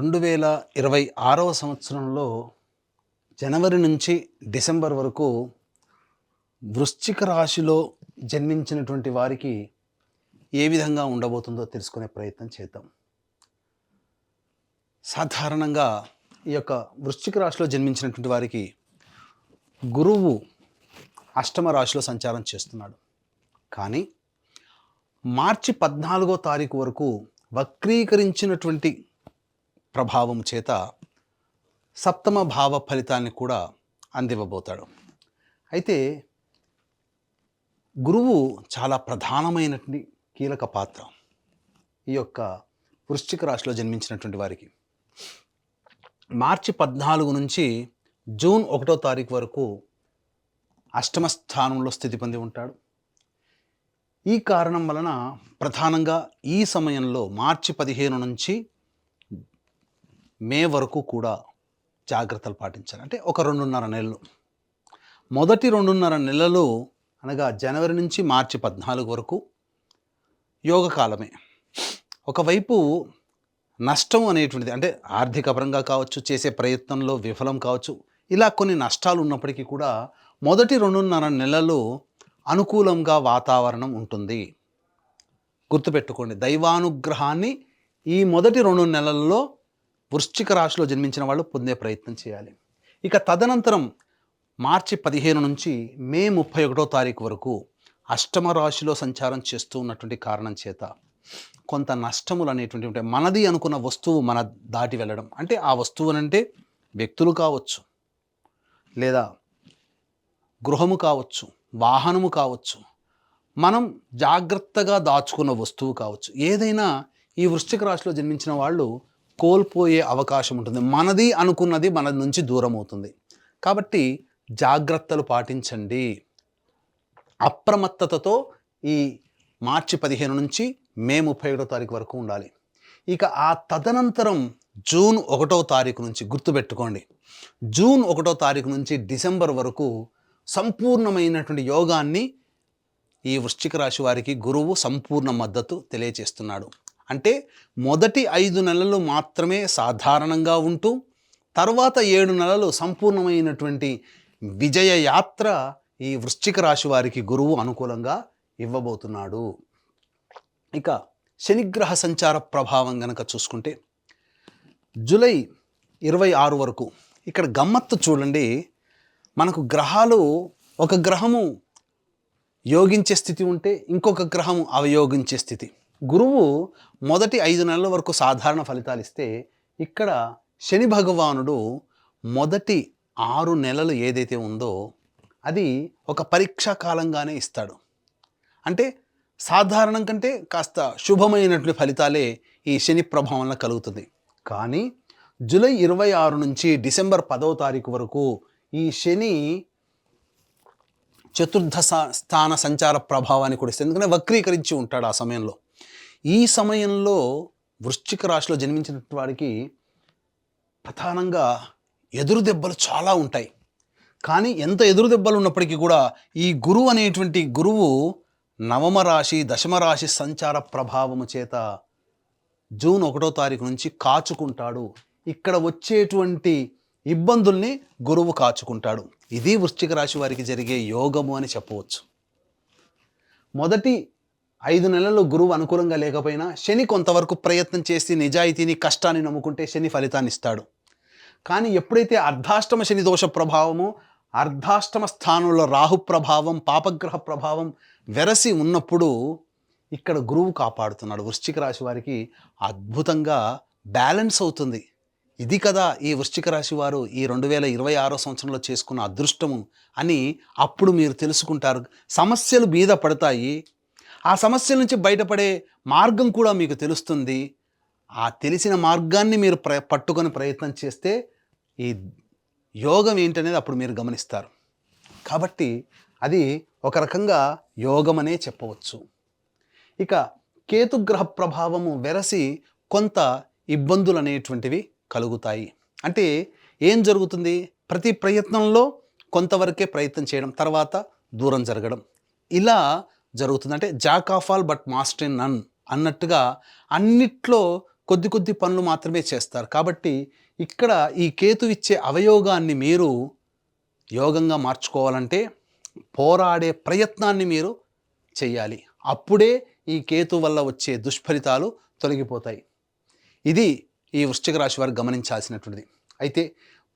2026వ సంవత్సరంలో జనవరి నుంచి డిసెంబర్ వరకు వృశ్చిక రాశిలో జన్మించినటువంటి వారికి ఏ విధంగా ఉండబోతుందో తెలుసుకునే ప్రయత్నం చేద్దాం. సాధారణంగా ఈ యొక్క వృశ్చిక రాశిలో జన్మించినటువంటి వారికి గురువు అష్టమ రాశిలో సంచారం చేస్తున్నాడు. కానీ మార్చి 14వ తారీఖు వరకు వక్రీకరించినటువంటి ప్రభావం చేత సప్తమ భావ ఫలితాన్ని కూడా అందివ్వబోతాడు. అయితే గురువు చాలా ప్రధానమైనటువంటి కీలక పాత్ర ఈ యొక్క వృశ్చిక రాశిలో జన్మించినటువంటి వారికి. మార్చి 14 నుంచి జూన్ 1వ తారీఖు వరకు అష్టమ స్థానంలో స్థితి పొంది ఉంటాడు. ఈ కారణం వలన ప్రధానంగా ఈ సమయంలో మార్చి 15 నుంచి మే వరకు కూడా జాగ్రత్తలు పాటించాలి. అంటే ఒక 2.5 నెలలు. మొదటి 2.5 నెలలు అనగా జనవరి నుంచి మార్చి 14 వరకు యోగకాలమే. ఒకవైపు నష్టం అనేటువంటిది అంటే ఆర్థిక పరంగా కావచ్చు, చేసే ప్రయత్నంలో విఫలం కావచ్చు, ఇలా కొన్ని నష్టాలు ఉన్నప్పటికీ కూడా మొదటి 2.5 నెలలు అనుకూలంగా వాతావరణం ఉంటుంది. గుర్తుపెట్టుకోండి, దైవానుగ్రహాన్ని ఈ మొదటి 2 నెలల్లో వృశ్చిక రాశిలో జన్మించిన వాళ్ళు పొందే ప్రయత్నం చేయాలి. ఇక తదనంతరం మార్చి 15 నుంచి మే 31వ తారీఖు వరకు అష్టమ రాశిలో సంచారం చేస్తూ ఉన్నటువంటి కారణం చేత కొంత నష్టములు అనేటువంటి ఉంటాయి. మనది అనుకున్న వస్తువు మన దాటి వెళ్ళడం, అంటే ఆ వస్తువునంటే వ్యక్తులు కావచ్చు, లేదా గృహము కావచ్చు, వాహనము కావచ్చు, మనం జాగ్రత్తగా దాచుకున్న వస్తువు కావచ్చు, ఏదైనా ఈ వృశ్చిక రాశిలో జన్మించిన వాళ్ళు కోల్పోయే అవకాశం ఉంటుంది. మనది అనుకున్నది మన నుంచి దూరం అవుతుంది. కాబట్టి జాగ్రత్తలు పాటించండి. అప్రమత్తతతో ఈ మార్చి 15 నుంచి మే 31వ తారీఖు వరకు ఉండాలి. ఇక ఆ తదనంతరం జూన్ 1వ తారీఖు నుంచి గుర్తుపెట్టుకోండి, జూన్ 1వ తారీఖు నుంచి డిసెంబర్ వరకు సంపూర్ణమైనటువంటి యోగాన్ని ఈ వృశ్చిక రాశి వారికి గురువు సంపూర్ణ మద్దతు తెలియచేస్తున్నాడు. అంటే మొదటి 5 నెలలు మాత్రమే సాధారణంగా ఉంటూ తర్వాత 7 నెలలు సంపూర్ణమైనటువంటి విజయ యాత్ర ఈ వృశ్చిక రాశి వారికి గురువు అనుకూలంగా ఇవ్వబోతున్నాడు. ఇక శనిగ్రహ సంచార ప్రభావం గనక చూసుకుంటే జూలై 26 వరకు ఇక్కడ గమ్మత్తు చూడండి. మనకు గ్రహాలు ఒక గ్రహము యోగించే స్థితి ఉంటే ఇంకొక గ్రహము అవయోగించే స్థితి. గురువు మొదటి 5 నెలల వరకు సాధారణ ఫలితాలు ఇస్తే, ఇక్కడ శని భగవానుడు మొదటి 6 నెలలు ఏదైతే ఉందో అది ఒక పరీక్షా కాలంగానే ఇస్తాడు. అంటే సాధారణం కంటే కాస్త శుభమైనటువంటి ఫలితాలే ఈ శని ప్రభావం వల్ల కలుగుతుంది. కానీ జూలై 26 నుంచి డిసెంబర్ 10వ తారీఖు వరకు ఈ శని చతుర్థ స్థాన సంచార ప్రభావాన్ని కూడా ఇస్తుంది. ఎందుకంటే వక్రీకరించి ఉంటాడు ఆ సమయంలో. ఈ సమయంలో వృశ్చిక రాశిలో జన్మించిన వాడికి ప్రధానంగా ఎదురు దెబ్బలు చాలా ఉంటాయి. కానీ ఎంత ఎదురు దెబ్బలు ఉన్నప్పటికీ కూడా ఈ గురువు అనేటువంటి గురువు నవమ రాశి దశమ రాశి సంచార ప్రభావము చేత జూన్ 1వ తారీఖు నుంచి కాచుకుంటాడు. ఇక్కడ వచ్చేటువంటి ఇబ్బందుల్ని గురువు కాచుకుంటాడు. ఇది వృశ్చిక రాశి వారికి జరిగే యోగము అని చెప్పవచ్చు. మొదటి 5 నెలలు గురువు అనుకూలంగా లేకపోయినా శని కొంతవరకు ప్రయత్నం చేసి నిజాయితీని కష్టాన్ని నమ్ముకుంటే శని ఫలితాన్ని ఇస్తాడు. కానీ ఎప్పుడైతే అర్ధాష్టమ శని దోష ప్రభావము, అర్ధాష్టమ స్థానంలో రాహు ప్రభావం, పాపగ్రహ ప్రభావం వెరసి ఉన్నప్పుడు ఇక్కడ గురువు కాపాడుతున్నాడు. వృశ్చిక రాశి వారికి అద్భుతంగా బ్యాలెన్స్ అవుతుంది. ఇది కదా ఈ వృశ్చిక రాశి వారు ఈ 2026 సంవత్సరంలో చేసుకున్న అదృష్టము అని అప్పుడు మీరు తెలుసుకుంటారు. సమస్యలు మీద పడతాయి. ఆ సమస్యల నుంచి బయటపడే మార్గం కూడా మీకు తెలుస్తుంది. ఆ తెలిసిన మార్గాన్ని మీరు పట్టుకొని ప్రయత్నం చేస్తే ఈ యోగం ఏంటనేది అప్పుడు మీరు గమనిస్తారు. కాబట్టి అది ఒక రకంగా యోగమనే చెప్పవచ్చు. ఇక కేతుగ్రహ ప్రభావము వెరసి కొంత ఇబ్బందులు అనేటువంటివి కలుగుతాయి. అంటే ఏం జరుగుతుంది? ప్రతి ప్రయత్నంలో కొంతవరకే ప్రయత్నం చేయడం, తర్వాత దూరం జరగడం, ఇలా జరుగుతుంది. అంటే jack of all but master in none అన్నట్టుగా అన్నిట్లో కొద్ది కొద్ది పనులు మాత్రమే చేస్తారు. కాబట్టి ఇక్కడ ఈ కేతు ఇచ్చే అవయోగాన్ని మీరు యోగంగా మార్చుకోవాలంటే పోరాడే ప్రయత్నాన్ని మీరు చెయ్యాలి. అప్పుడే ఈ కేతు వల్ల వచ్చే దుష్ఫలితాలు తొలగిపోతాయి. ఇది ఈ వృశ్చిక రాశి వారు గమనించాల్సినటువంటిది. అయితే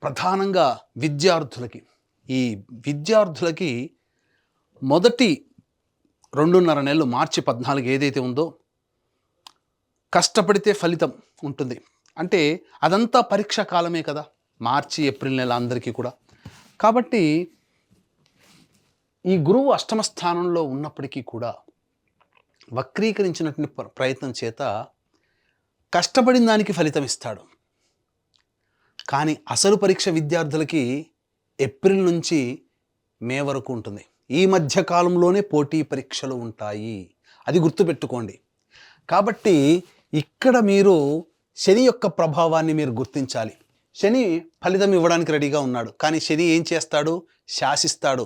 ప్రధానంగా ఈ విద్యార్థులకి మొదటి 2.5 నెలలు మార్చి 14 ఏదైతే ఉందో కష్టపడితే ఫలితం ఉంటుంది. అంటే అదంతా పరీక్షా కాలమే కదా, మార్చి ఏప్రిల్ నెల అందరికీ కూడా. కాబట్టి ఈ గురువు అష్టమ స్థానంలో ఉన్నప్పటికీ కూడా వక్రీకరించినటువంటి ప్రయత్నం చేత కష్టపడిన దానికి ఫలితం ఇస్తాడు. కానీ అసలు పరీక్ష విద్యార్థులకి ఏప్రిల్ నుంచి మే వరకు ఉంటుంది. ఈ మధ్య కాలంలోనే పోటీ పరీక్షలు ఉంటాయి, అది గుర్తుపెట్టుకోండి. కాబట్టి ఇక్కడ మీరు శని యొక్క ప్రభావాన్ని మీరు గుర్తించాలి. శని ఫలితం ఇవ్వడానికి రెడీగా ఉన్నాడు, కానీ శని ఏం చేస్తాడు? శాసిస్తాడు.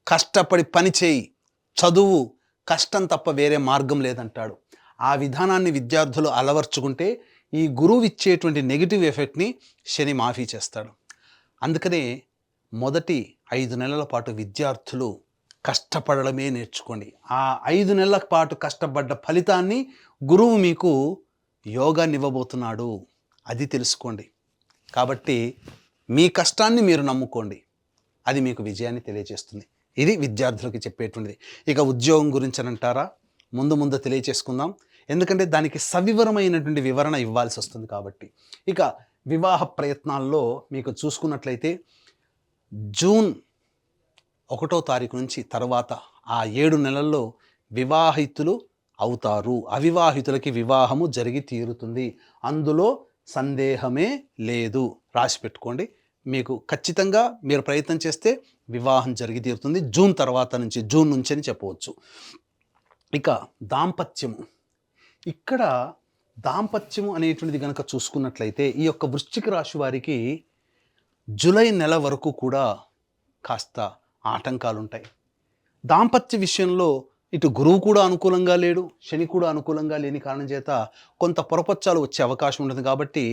కష్టపడి పని చేయి, చదువు, కష్టం తప్ప వేరే మార్గం లేదంటాడు. ఆ విధానాన్ని విద్యార్థులు అలవర్చుకుంటే ఈ గురువు ఇచ్చేటువంటి నెగిటివ్ ఎఫెక్ట్ని శని మాఫీ చేస్తాడు. అందుకనే మొదటి 5 నెలల పాటు విద్యార్థులు కష్టపడడమే నేర్చుకోండి. ఆ 5 నెలల పాటు కష్టపడ్డ ఫలితాన్ని గురువు మీకు యోగాన్ని ఇవ్వబోతున్నాడు, అది తెలుసుకోండి. కాబట్టి మీ కష్టాన్ని మీరు నమ్ముకోండి, అది మీకు విజయాన్ని తెలియజేస్తుంది. ఇది విద్యార్థులకు చెప్పేటువంటిది. ఇక ఉద్యోగం గురించి అని అంటారా, ముందు తెలియచేసుకుందాం, ఎందుకంటే దానికి సవివరమైనటువంటి వివరణ ఇవ్వాల్సి వస్తుంది కాబట్టి. ఇక వివాహ ప్రయత్నాల్లో మీకు చూసుకున్నట్లయితే జూన్ 1వ తారీఖు నుంచి తర్వాత ఆ 7 నెలల్లో వివాహితులు అవుతారు. అవివాహితులకి వివాహము జరిగి తీరుతుంది, అందులో సందేహమే లేదు. రాసి పెట్టుకోండి. మీకు ఖచ్చితంగా మీరు ప్రయత్నం చేస్తే వివాహం జరిగి తీరుతుంది జూన్ తర్వాత నుంచి, జూన్ నుంచి అని చెప్పవచ్చు. ఇక దాంపత్యము, ఇక్కడ దాంపత్యము అనేటువంటిది కనుక చూసుకున్నట్లయితే ఈ యొక్క వృశ్చిక రాశి వారికి జూలై నెల వరకు కూడా కాస్త ఆటంకాలు ఉంటాయి. దాంపత్య విషయంలో ఇటు గురువు కూడా అనుకూలంగా లేడు, శని కూడా అనుకూలంగా లేని కారణం చేత కొంత పొరపచ్చాలు వచ్చే అవకాశం ఉంటుంది. కాబట్టి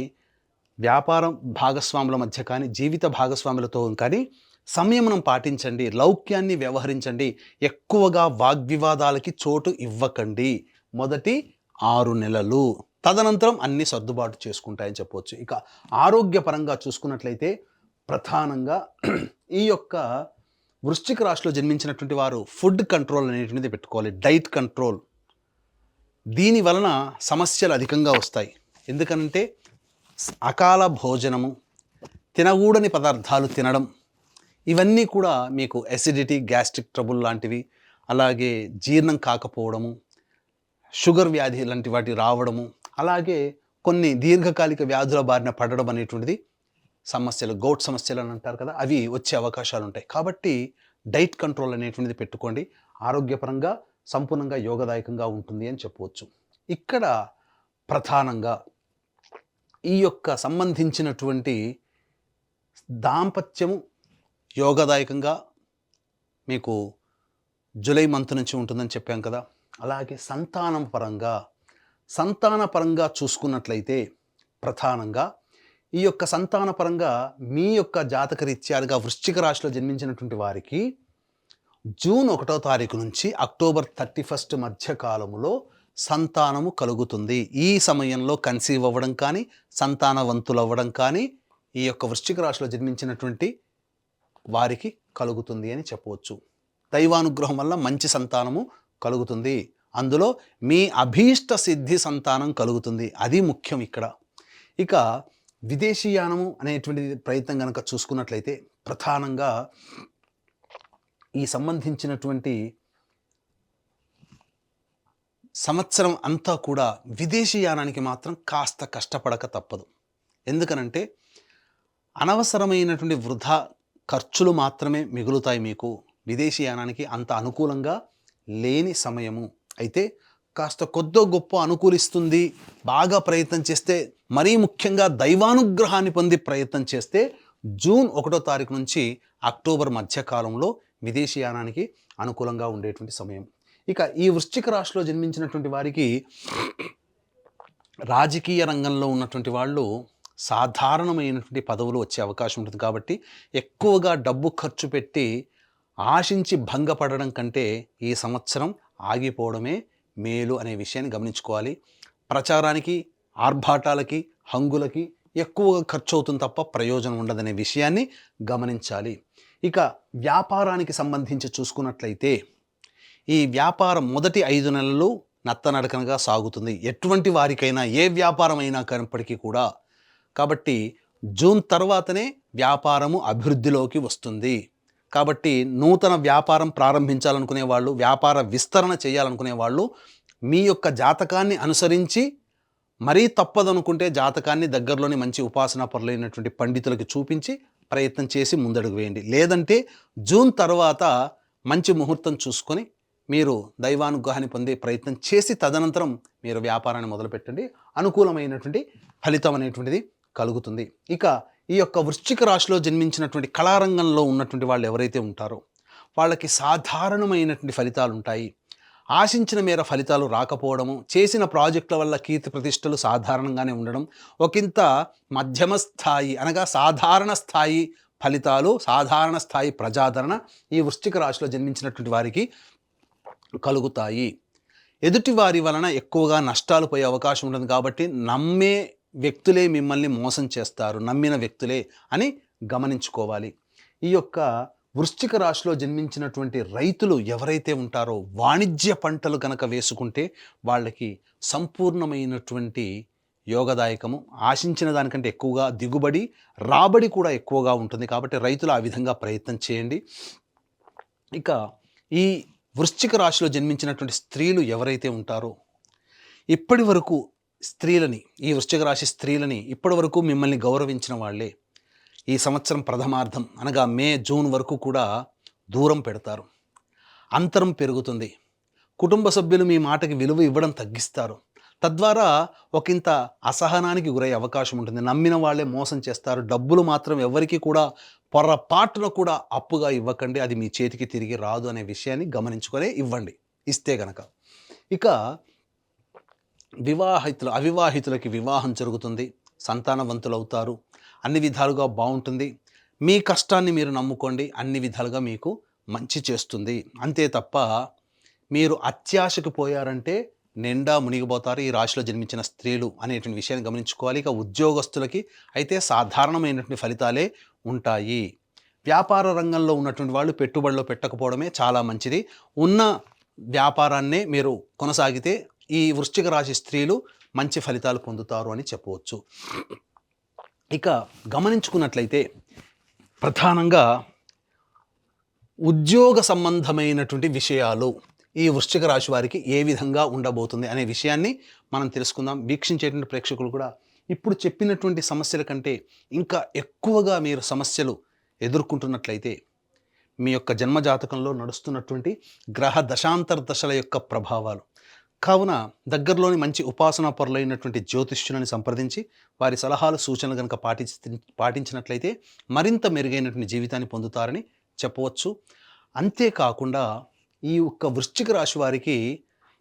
వ్యాపారం భాగస్వాముల మధ్య కానీ, జీవిత భాగస్వాములతో కానీ సంయమనం పాటించండి, లౌక్యాన్ని వ్యవహరించండి, ఎక్కువగా వాగ్వివాదాలకి చోటు ఇవ్వకండి మొదటి 6 నెలలు. తదనంతరం అన్ని సర్దుబాటు చేసుకుంటాయని చెప్పవచ్చు. ఇక ఆరోగ్యపరంగా చూసుకున్నట్లయితే ప్రధానంగా ఈ యొక్క వృశ్చిక రాశిలో జన్మించినటువంటి వారు ఫుడ్ కంట్రోల్ అనేటువంటిది పెట్టుకోవాలి, డైట్ కంట్రోల్. దీని వలన సమస్యలు అధికంగా వస్తాయి. ఎందుకంటే అకాల భోజనము, తినకూడని పదార్థాలు తినడం, ఇవన్నీ కూడా మీకు ఎసిడిటీ, గ్యాస్ట్రిక్ ట్రబుల్ లాంటివి, అలాగే జీర్ణం కాకపోవడము, షుగర్ వ్యాధి లాంటి వాటి రావడము, అలాగే కొన్ని దీర్ఘకాలిక వ్యాధుల బారిన పడడం అనేటువంటిది సమస్యలు, గౌట్ సమస్యలు అని అంటారు కదా, అవి వచ్చే అవకాశాలు ఉంటాయి. కాబట్టి డైట్ కంట్రోల్ అనేటువంటిది పెట్టుకోండి, ఆరోగ్యపరంగా సంపూర్ణంగా యోగదాయకంగా ఉంటుంది అని చెప్పవచ్చు. ఇక్కడ ప్రధానంగా ఈ యొక్క సంబంధించినటువంటి దాంపత్యము యోగదాయకంగా మీకు జూలై మంత్ నుంచి ఉంటుందని చెప్పాం కదా. అలాగే సంతానపరంగా చూసుకున్నట్లయితే ప్రధానంగా ఈ యొక్క సంతానపరంగా మీ యొక్క జాతక రీత్యాలుగా వృశ్చిక రాశిలో జన్మించినటువంటి వారికి జూన్ 1వ తారీఖు నుంచి అక్టోబర్ 31 మధ్య కాలములో సంతానము కలుగుతుంది. ఈ సమయంలో కన్సీవ్ అవ్వడం కానీ, సంతానవంతులు అవ్వడం కానీ ఈ యొక్క వృశ్చిక రాశిలో జన్మించినటువంటి వారికి కలుగుతుంది అని చెప్పవచ్చు. దైవానుగ్రహం వల్ల మంచి సంతానము కలుగుతుంది, అందులో మీ అభీష్ట సిద్ధి సంతానం కలుగుతుంది, అది ముఖ్యం ఇక్కడ. ఇక విదేశీయానము అనేటువంటి ప్రయత్నం కనుక చూసుకున్నట్లయితే ప్రధానంగా ఈ సంబంధించినటువంటి సంవత్సరం అంతా కూడా విదేశీయానానికి మాత్రం కాస్త కష్టపడక తప్పదు. ఎందుకనంటే అనవసరమైనటువంటి వృధా ఖర్చులు మాత్రమే మిగులుతాయి మీకు. విదేశీయానానికి అంత అనుకూలంగా లేని సమయము. అయితే కాస్త కొద్దో గొప్ప అనుకూలిస్తుంది, బాగా ప్రయత్నం చేస్తే, మరీ ముఖ్యంగా దైవానుగ్రహాన్ని పొంది ప్రయత్నం చేస్తే జూన్ 1వ తారీఖు నుంచి అక్టోబర్ మధ్యకాలంలో విదేశీయానానికి అనుకూలంగా ఉండేటువంటి సమయం. ఇక ఈ వృశ్చిక రాశిలో జన్మించినటువంటి వారికి రాజకీయ రంగంలో ఉన్నటువంటి వాళ్ళు సాధారణమైనటువంటి పదవులు వచ్చే అవకాశం ఉంటుంది కాబట్టి ఎక్కువగా డబ్బు ఖర్చు పెట్టి ఆశించి భంగపడడం కంటే ఈ సంవత్సరం ఆగిపోవడమే మేలు అనే విషయాన్ని గమనించుకోవాలి. ప్రచారానికి, ఆర్భాటాలకి, హంగులకి ఎక్కువగా ఖర్చు అవుతుంది తప్ప ప్రయోజనం ఉండదనే విషయాన్ని గమనించాలి. ఇక వ్యాపారానికి సంబంధించి చూసుకున్నట్లయితే ఈ వ్యాపారం మొదటి 5 నెలలు నత్తనడకనగా సాగుతుంది. ఎటువంటి వారికైనా ఏ వ్యాపారం అయినా కనప్పటికీ కూడా. కాబట్టి జూన్ తర్వాతనే వ్యాపారము అభివృద్ధిలోకి వస్తుంది. కాబట్టి నూతన వ్యాపారం ప్రారంభించాలనుకునే వాళ్ళు, వ్యాపార విస్తరణ చేయాలనుకునే వాళ్ళు మీ యొక్క జాతకాన్ని అనుసరించి, మరీ తప్పదనుకుంటే జాతకాన్ని దగ్గరలోని మంచి ఉపాసనా పరులైనటువంటి పండితులకి చూపించి ప్రయత్నం చేసి ముందడుగు వేయండి. లేదంటే జూన్ తర్వాత మంచి ముహూర్తం చూసుకొని మీరు దైవానుగ్రహాన్ని పొందే ప్రయత్నం చేసి తదనంతరం మీరు వ్యాపారాన్ని మొదలుపెట్టండి. అనుకూలమైనటువంటి ఫలితం అనేటువంటిది కలుగుతుంది. ఇక ఈ యొక్క వృశ్చిక రాశిలో జన్మించినటువంటి కళారంగంలో ఉన్నటువంటి వాళ్ళు ఎవరైతే ఉంటారో వాళ్ళకి సాధారణమైనటువంటి ఫలితాలు ఉంటాయి. ఆశించిన మేర ఫలితాలు రాకపోవడము, చేసిన ప్రాజెక్టుల వల్ల కీర్తి ప్రతిష్టలు సాధారణంగానే ఉండడం, ఒకంత మధ్యమ స్థాయి అనగా సాధారణ స్థాయి ఫలితాలు, సాధారణ స్థాయి ప్రజాదరణ ఈ వృశ్చిక రాశిలో జన్మించినటువంటి వారికి కలుగుతాయి. ఎదుటి వారి వలన ఎక్కువగా నష్టాలు పోయే అవకాశం ఉంటుంది కాబట్టి నమ్మే వ్యక్తులే మిమ్మల్ని మోసం చేస్తారు, నమ్మిన వ్యక్తులే అని గమనించుకోవాలి. ఈ యొక్క వృశ్చిక రాశిలో జన్మించినటువంటి రైతులు ఎవరైతే ఉంటారో వాణిజ్య పంటలు కనుక వేసుకుంటే వాళ్ళకి సంపూర్ణమైనటువంటి యోగదాయకము, ఆశించిన దానికంటే ఎక్కువగా దిగుబడి, రాబడి కూడా ఎక్కువగా ఉంటుంది. కాబట్టి రైతులు ఆ విధంగా ప్రయత్నం చేయండి. ఇక ఈ వృశ్చిక రాశిలో జన్మించినటువంటి స్త్రీలు ఎవరైతే ఉంటారో ఇప్పటి వరకు స్త్రీలని, ఈ వృశ్చిక రాశి స్త్రీలని ఇప్పటి వరకు మిమ్మల్ని గౌరవించిన వాళ్ళే ఈ సంవత్సరం ప్రథమార్థం అనగా మే, జూన్ వరకు కూడా దూరం పెడతారు. అంతరం పెరుగుతుంది. కుటుంబ సభ్యులు మీ మాటకి విలువ ఇవ్వడం తగ్గిస్తారు. తద్వారా ఒకంత అసహనానికి గురయ్యే అవకాశం ఉంటుంది. నమ్మిన వాళ్ళే మోసం చేస్తారు. డబ్బులు మాత్రం ఎవరికి కూడా పొరపాటున కూడా అప్పుగా ఇవ్వకండి, అది మీ చేతికి తిరిగి రాదు అనే విషయాన్ని గమనించుకొని ఇవ్వండి ఇస్తే గనక. ఇక అవివాహితులకి వివాహం జరుగుతుంది, సంతానవంతులు అవుతారు, అన్ని విధాలుగా బాగుంటుంది. మీ కష్టాన్ని మీరు నమ్ముకోండి, అన్ని విధాలుగా మీకు మంచి చేస్తుంది. అంతే తప్ప మీరు అత్యాశకు పోయారంటే నిండా మునిగిపోతారు ఈ రాశిలో జన్మించిన స్త్రీలు అనేటువంటి విషయాన్ని గమనించుకోవాలి. ఇక ఉద్యోగస్తులకి అయితే సాధారణమైనటువంటి ఫలితాలే ఉంటాయి. వ్యాపార రంగంలో ఉన్నటువంటి వాళ్ళు పెట్టుబడిలో పెట్టకపోవడమే చాలా మంచిది. ఉన్న వ్యాపారాన్నే మీరు కొనసాగితే ఈ వృశ్చిక రాశి స్త్రీలు మంచి ఫలితాలు పొందుతారు అని చెప్పవచ్చు. ఇక గమనించుకున్నట్లయితే ప్రధానంగా ఉద్యోగ సంబంధమైనటువంటి విషయాలు ఈ వృశ్చిక రాశి వారికి ఏ విధంగా ఉండబోతుంది అనే విషయాన్ని మనం తెలుసుకుందాం. వీక్షించేటువంటి ప్రేక్షకులు కూడా ఇప్పుడు చెప్పినటువంటి సమస్యల కంటే ఇంకా ఎక్కువగా మీరు సమస్యలు ఎదుర్కొంటున్నట్లయితే మీ యొక్క జన్మజాతకంలో నడుస్తున్నటువంటి గ్రహ దశాంతర దశల యొక్క ప్రభావాలు కావున దగ్గరలోని మంచి ఉపాసనా పరులైనటువంటి జ్యోతిష్యులను సంప్రదించి వారి సలహాలు సూచనలు కనుక పాటించినట్లయితే మరింత మెరుగైనటువంటి జీవితాన్ని పొందుతారని చెప్పవచ్చు. అంతేకాకుండా ఈ యొక్క వృశ్చిక రాశి వారికి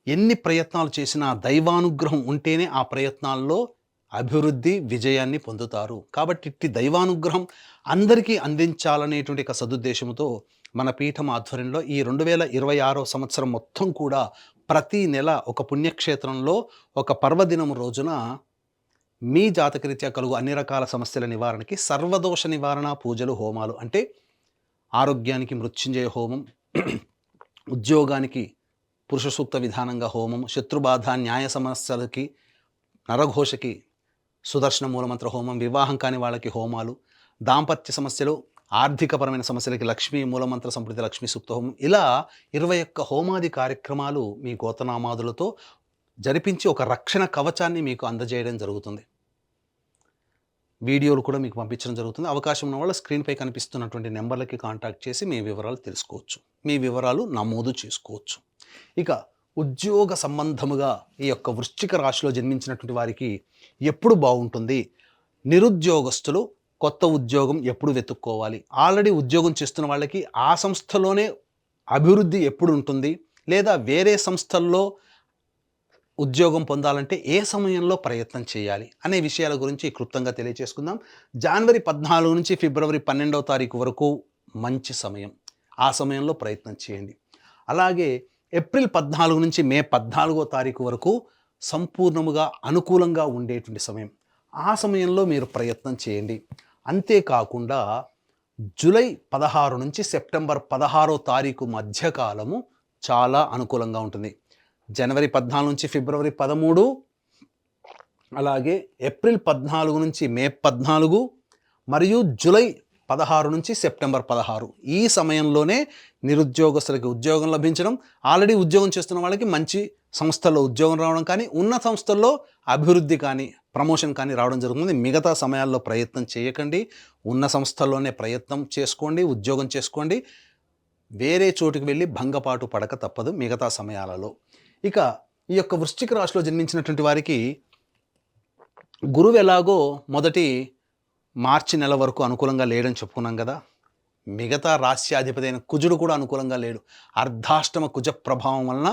ఎన్ని ప్రయత్నాలు చేసినా దైవానుగ్రహం ఉంటేనే ఆ ప్రయత్నాల్లో అభివృద్ధి, విజయాన్ని పొందుతారు. కాబట్టి ఇట్టి దైవానుగ్రహం అందరికీ అందించాలనేటువంటి ఒక సదుద్దేశంతో మన పీఠం ఆధ్వర్యంలో ఈ 2026 సంవత్సరం మొత్తం కూడా ప్రతి నెల ఒక పుణ్యక్షేత్రంలో ఒక పర్వదినం రోజున మీ జాతకరీత్యా కలుగు అన్ని రకాల సమస్యల నివారణకి సర్వదోష నివారణ పూజలు, హోమాలు అంటే ఆరోగ్యానికి మృత్యుంజయ హోమం, ఉద్యోగానికి పురుష సూక్త విధానంగా హోమం, శత్రుబాధ న్యాయ సమస్యలకి నరఘోషకి సుదర్శన మూలమంత్ర హోమం, వివాహం కాని వాళ్ళకి హోమాలు, దాంపత్య సమస్యలు, ఆర్థికపరమైన సమస్యలకి లక్ష్మీ మూలమంత్ర సంప్రతి లక్ష్మీ సూక్త హోమం, ఇలా 21 హోమాది కార్యక్రమాలు మీ గోతనామాదులతో జరిపించి ఒక రక్షణ కవచాన్ని మీకు అందజేయడం జరుగుతుంది. వీడియోలు కూడా మీకు పంపించడం జరుగుతుంది. అవకాశం ఉన్న వాళ్ళు స్క్రీన్పై కనిపిస్తున్నటువంటి నెంబర్లకి కాంటాక్ట్ చేసి మీ వివరాలు తెలుసుకోవచ్చు, మీ వివరాలు నమోదు చేసుకోవచ్చు. ఇక ఉద్యోగ సంబంధముగా ఈ యొక్క వృశ్చిక రాశిలో జన్మించినటువంటి వారికి ఎప్పుడు బాగుంటుంది, నిరుద్యోగస్తులు కొత్త ఉద్యోగం ఎప్పుడు వెతుక్కోవాలి, ఆల్రెడీ ఉద్యోగం చేస్తున్న వాళ్ళకి ఆ సంస్థలోనే అభివృద్ధి ఎప్పుడు ఉంటుంది, లేదా వేరే సంస్థల్లో ఉద్యోగం పొందాలంటే ఏ సమయంలో ప్రయత్నం చేయాలి అనే విషయాల గురించి క్లుప్తంగా తెలియజేసుకుందాం. జనవరి 14 నుంచి ఫిబ్రవరి 12వ తారీఖు వరకు మంచి సమయం. ఆ సమయంలో ప్రయత్నం చేయండి. అలాగే ఏప్రిల్ 14 నుంచి మే 14వ తారీఖు వరకు సంపూర్ణముగా అనుకూలంగా ఉండేటువంటి సమయం. ఆ సమయంలో మీరు ప్రయత్నం చేయండి. అంతేకాకుండా జూలై 16 నుంచి సెప్టెంబర్ 16వ తారీఖు మధ్యకాలము చాలా అనుకూలంగా ఉంటుంది. జనవరి 14 నుంచి ఫిబ్రవరి 13, అలాగే ఏప్రిల్ 14 నుంచి మే 14 మరియు జూలై 16 నుంచి సెప్టెంబర్ 16 ఈ సమయంలోనే నిరుద్యోగస్తులకి ఉద్యోగం లభించడం, ఆల్రెడీ ఉద్యోగం చేస్తున్న వాళ్ళకి మంచి సంస్థల్లో ఉద్యోగం రావడం కానీ, ఉన్న సంస్థల్లో అభివృద్ధి కానీ, ప్రమోషన్ కానీ రావడం జరుగుతుంది. మిగతా సమయాల్లో ప్రయత్నం చేయకండి. ఉన్న సంస్థల్లోనే ప్రయత్నం చేసుకోండి, ఉద్యోగం చేసుకోండి. వేరే చోటుకి వెళ్ళి భంగపాటు పడక తప్పదు మిగతా సమయాలలో. ఇక ఈ యొక్క వృశ్చిక రాశిలో జన్మించినటువంటి వారికి గురువు ఎలాగో మొదటి మార్చి నెల వరకు అనుకూలంగా లేడని చెప్పుకున్నాం కదా. మిగతా రాశ్యాధిపతి అయిన కుజుడు కూడా అనుకూలంగా లేడు. అర్ధాష్టమ కుజ ప్రభావం వలన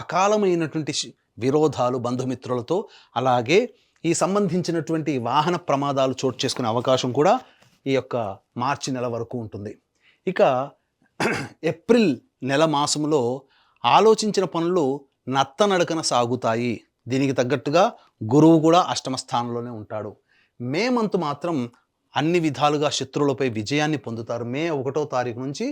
అకాలమైనటువంటి విరోధాలు బంధుమిత్రులతో, అలాగే ఈ సంబంధించినటువంటి వాహన ప్రమాదాలు చోటు చేసుకునే అవకాశం కూడా ఈ యొక్క మార్చి నెల వరకు ఉంటుంది. ఇక ఏప్రిల్ నెల మాసంలో ఆలోచించిన పనులు నత్తనడకన సాగుతాయి. దీనికి తగ్గట్టుగా గురువు కూడా అష్టమ స్థానంలోనే ఉంటాడు. మే మంత్ మాత్రం అన్ని విధాలుగా శత్రువులపై విజయాన్ని పొందుతారు. మే 1వ తారీఖు నుంచి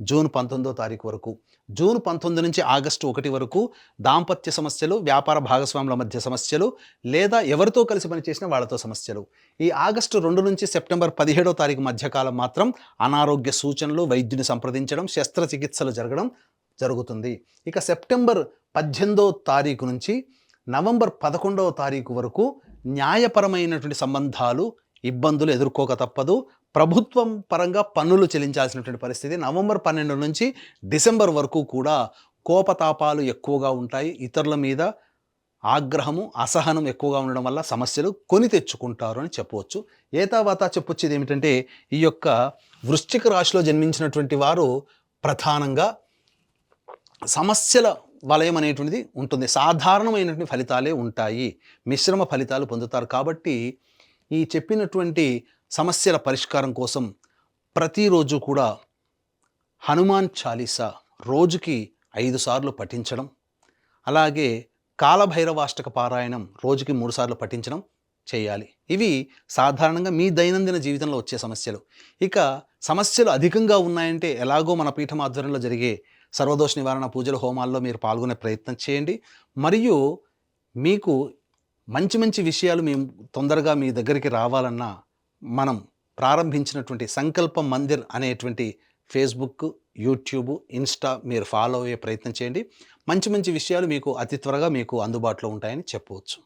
జూన్ 19వ తారీఖు వరకు. జూన్ 19 నుంచి ఆగస్టు 1 వరకు దాంపత్య సమస్యలు, వ్యాపార భాగస్వాముల మధ్య సమస్యలు, లేదా ఎవరితో కలిసి పనిచేసిన వాళ్ళతో సమస్యలు. ఈ ఆగస్టు 2 నుంచి సెప్టెంబర్ 17వ తారీఖు మధ్యకాలం మాత్రం అనారోగ్య సూచనలు, వైద్యుని సంప్రదించడం, శస్త్రచికిత్సలు జరుగుతుంది. ఇక సెప్టెంబర్ 18వ తారీఖు నుంచి నవంబర్ 11వ తారీఖు వరకు న్యాయపరమైనటువంటి సంబంధాలు, ఇబ్బందులు ఎదుర్కోక తప్పదు. ప్రభుత్వం పరంగా పన్నులు చెల్లించాల్సినటువంటి పరిస్థితి. నవంబర్ 12 నుంచి డిసెంబర్ వరకు కూడా కోపతాపాలు ఎక్కువగా ఉంటాయి. ఇతరుల మీద ఆగ్రహము, అసహనం ఎక్కువగా ఉండడం వల్ల సమస్యలు కొని తెచ్చుకుంటారు అని చెప్పవచ్చు. ఏతావాతా చెప్పొచ్చేది ఏమిటంటే, ఈ యొక్క వృశ్చిక రాశిలో జన్మించినటువంటి వారు ప్రధానంగా సమస్యల వలయం అనేటువంటిది ఉంటుంది. సాధారణమైనటువంటి ఫలితాలే ఉంటాయి, మిశ్రమ ఫలితాలు పొందుతారు. కాబట్టి ఈ చెప్పినటువంటి సమస్యల పరిష్కారం కోసం ప్రతిరోజు కూడా హనుమాన్ చాలీసా రోజుకి 5 సార్లు పఠించడం, అలాగే కాలభైరవాష్టక పారాయణం రోజుకి 3 సార్లు పఠించడం చేయాలి. ఇవి సాధారణంగా మీ దైనందిన జీవితంలో వచ్చే సమస్యలు. ఇక సమస్యలు అధికంగా ఉన్నాయంటే ఎలాగో మన పీఠం ఆధ్వర్యంలో జరిగే సర్వదోష నివారణ పూజల హోమాల్లో మీరు పాల్గొనే ప్రయత్నం చేయండి. మరియు మీకు మంచి మంచి విషయాలు మేము తొందరగా మీ దగ్గరికి రావాలన్నా మనం ప్రారంభించినటువంటి సంకల్ప మందిర్ అనేటువంటి ఫేస్బుక్, యూట్యూబ్, ఇన్స్టా మీరు ఫాలో అయ్యే ప్రయత్నం చేయండి. మంచి మంచి విషయాలు మీకు అతి త్వరగా మీకు అందుబాటులో ఉంటాయని చెప్పవచ్చు.